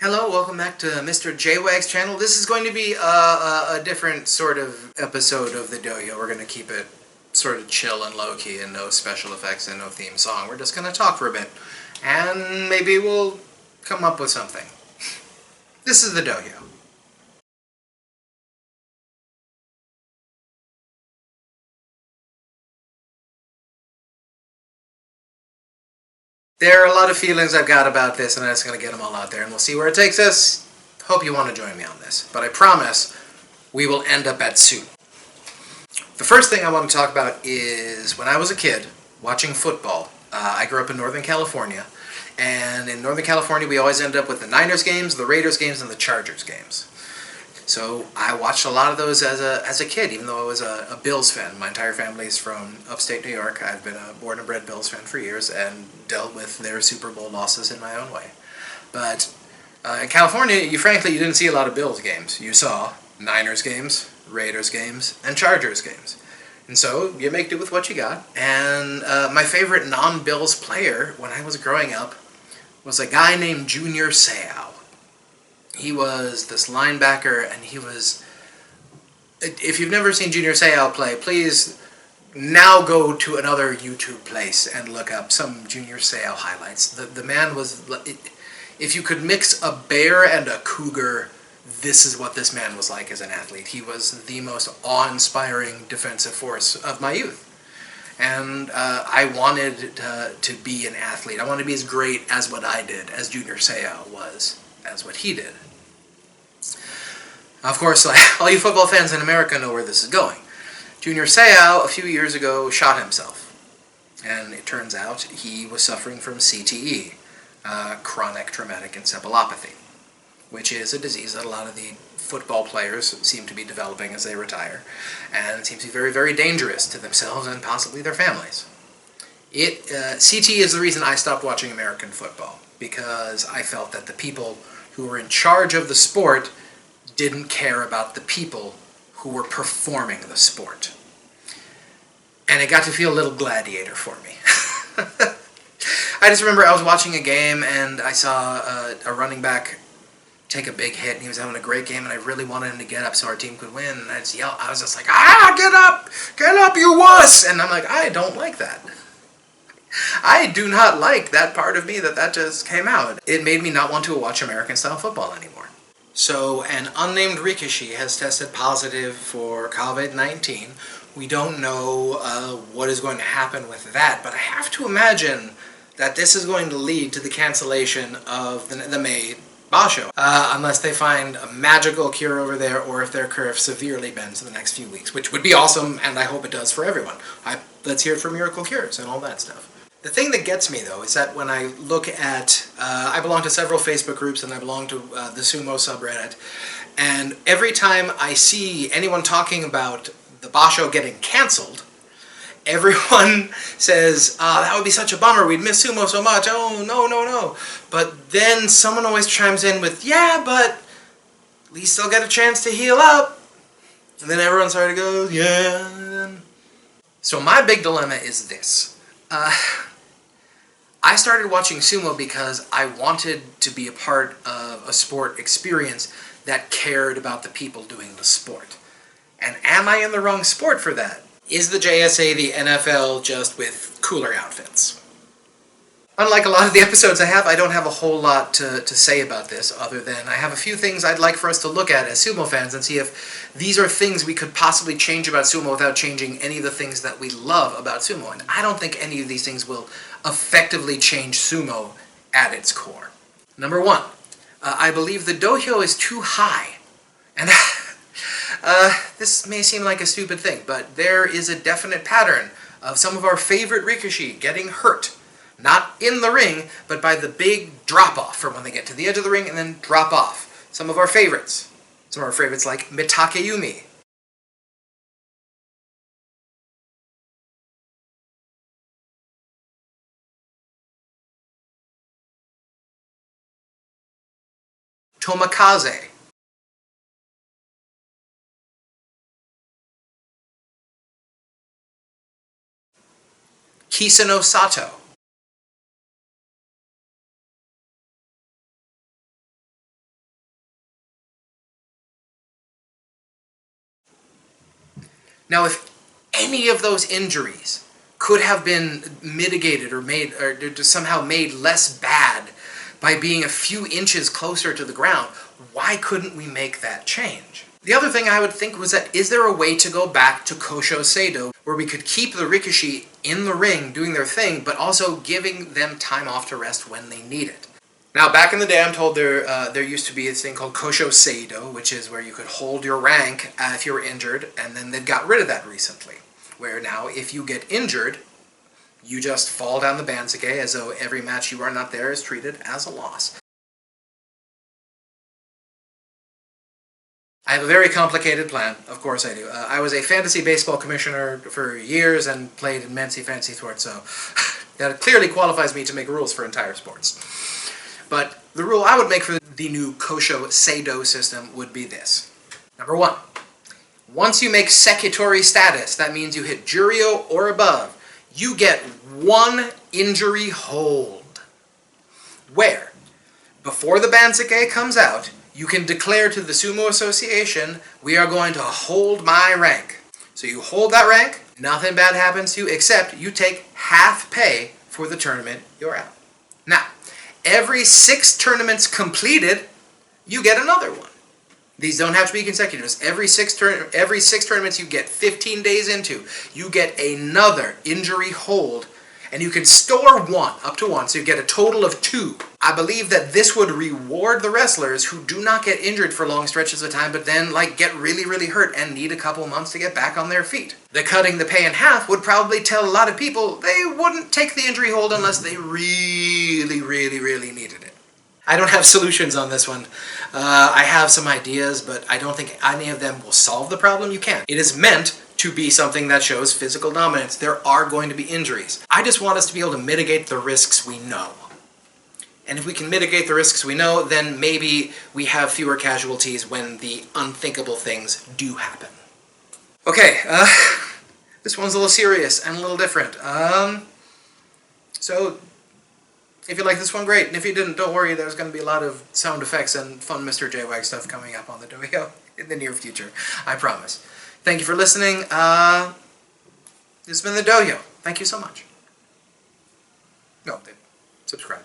Hello, welcome back to Mr. JWAG's channel. This is going to be a different sort of episode of the Dohyo. We're going to keep it sort of chill and low-key and no special effects and no theme song. We're just going to talk for a bit. And maybe we'll come up with something. This is the Dohyo. There are a lot of feelings I've got about this, and I'm just going to get them all out there, and we'll see where it takes us. Hope you want to join me on this. But I promise we will end up at soup. The first thing I want to talk about is when I was a kid watching football. I grew up in Northern California, and in Northern California we always end up with the Niners games, the Raiders games, and the Chargers games. So I watched a lot of those as a kid, even though I was a Bills fan. My entire family is from upstate New York. I've been a born and bred Bills fan for years and dealt with their Super Bowl losses in my own way. But in California, you didn't see a lot of Bills games. You saw Niners games, Raiders games, and Chargers games. And so you make do with what you got. And my favorite non-Bills player when I was growing up was a guy named Junior Seau. He was this linebacker, and he was... If you've never seen Junior Seau play, please now go to another YouTube place and look up some Junior Seau highlights. The man was... If you could mix a bear and a cougar, this is what this man was like as an athlete. He was the most awe-inspiring defensive force of my youth. And I wanted to be an athlete. I wanted to be as great as what I did, as Junior Seau was, as what he did. Of course, all you football fans in America know where this is going. Junior Seau, a few years ago, shot himself. And it turns out he was suffering from CTE, chronic traumatic encephalopathy, which is a disease that a lot of the football players seem to be developing as they retire, and it seems to be very, very dangerous to themselves and possibly their families. CTE is the reason I stopped watching American football, because I felt that the people who were in charge of the sport didn't care about the people who were performing the sport. And it got to feel a little Gladiator for me. I just remember I was watching a game and I saw a running back take a big hit, and he was having a great game, and I really wanted him to get up so our team could win, and I was just like, get up, you wuss! And I'm like, I don't like that. I do not like that part of me that just came out. It made me not want to watch American-style football anymore. So an unnamed rikishi has tested positive for COVID-19. We don't know what is going to happen with that, but I have to imagine that this is going to lead to the cancellation of the May Basho, unless they find a magical cure over there, or if their curve severely bends in the next few weeks, which would be awesome, and I hope it does for everyone. Let's hear it for miracle cures and all that stuff. The thing that gets me, though, is that when I look at... I belong to several Facebook groups, and I belong to the Sumo subreddit, and every time I see anyone talking about the Basho getting cancelled, everyone says, that would be such a bummer, we'd miss Sumo so much, oh, no. But then someone always chimes in with, yeah, but at least they'll get a chance to heal up. And then everyone sort of goes, yeah. So my big dilemma is this. I started watching sumo because I wanted to be a part of a sport experience that cared about the people doing the sport. And am I in the wrong sport for that? Is the JSA the NFL just with cooler outfits? Unlike a lot of the episodes I don't have a whole lot to say about this, other than I have a few things I'd like for us to look at as sumo fans and see if these are things we could possibly change about sumo without changing any of the things that we love about sumo. And I don't think any of these things will effectively change sumo at its core. Number one, I believe the dohyo is too high. And this may seem like a stupid thing, but there is a definite pattern of some of our favorite rikishi getting hurt. Not in the ring, but by the big drop-off from when they get to the edge of the ring and then drop off. Some of our favorites. Some of our favorites like Mitakeyumi. Tomikaze. Kisano Sato. Now, if any of those injuries could have been mitigated or somehow made less bad by being a few inches closer to the ground, why couldn't we make that change? The other thing I would think was that, is there a way to go back to kosho-seido, where we could keep the rikishi in the ring doing their thing, but also giving them time off to rest when they need it? Now, back in the day, I'm told there used to be this thing called kosho-seido, which is where you could hold your rank if you were injured, and then they got rid of that recently. Where now, if you get injured, you just fall down the banzuke as though every match you are not there is treated as a loss. I have a very complicated plan, of course I do. I was a fantasy baseball commissioner for years and played in fancy sports, so that clearly qualifies me to make rules for entire sports. But the rule I would make for the new kosho-seido system would be this. Number 1. Once you make sekitori status, that means you hit Juryo or above, you get 1 injury hold. Where, before the banzuke comes out, you can declare to the Sumo Association, we are going to hold my rank. So you hold that rank, nothing bad happens to you, except you take half pay for the tournament you're at. Now, every 6 tournaments completed, you get another one. These don't have to be consecutive. Every 6 tournaments you get 15 days into, you get another injury hold, and you can store 1, up to 1, so you get a total of 2. I believe that this would reward the wrestlers who do not get injured for long stretches of time, but then get really, really hurt and need a couple months to get back on their feet. The cutting the pay in half would probably tell a lot of people they wouldn't take the injury hold unless they really, really, really needed it. I don't have solutions on this one. I have some ideas, but I don't think any of them will solve the problem. You can't. It is meant to be something that shows physical dominance. There are going to be injuries. I just want us to be able to mitigate the risks we know. And if we can mitigate the risks we know, then maybe we have fewer casualties when the unthinkable things do happen. Okay, this one's a little serious and a little different. So, if you like this one, great. And if you didn't, don't worry, there's going to be a lot of sound effects and fun Mr. J-Wag stuff coming up on the Dohyo in the near future. I promise. Thank you for listening. This has been the Dohyo. Thank you so much. No, subscribe.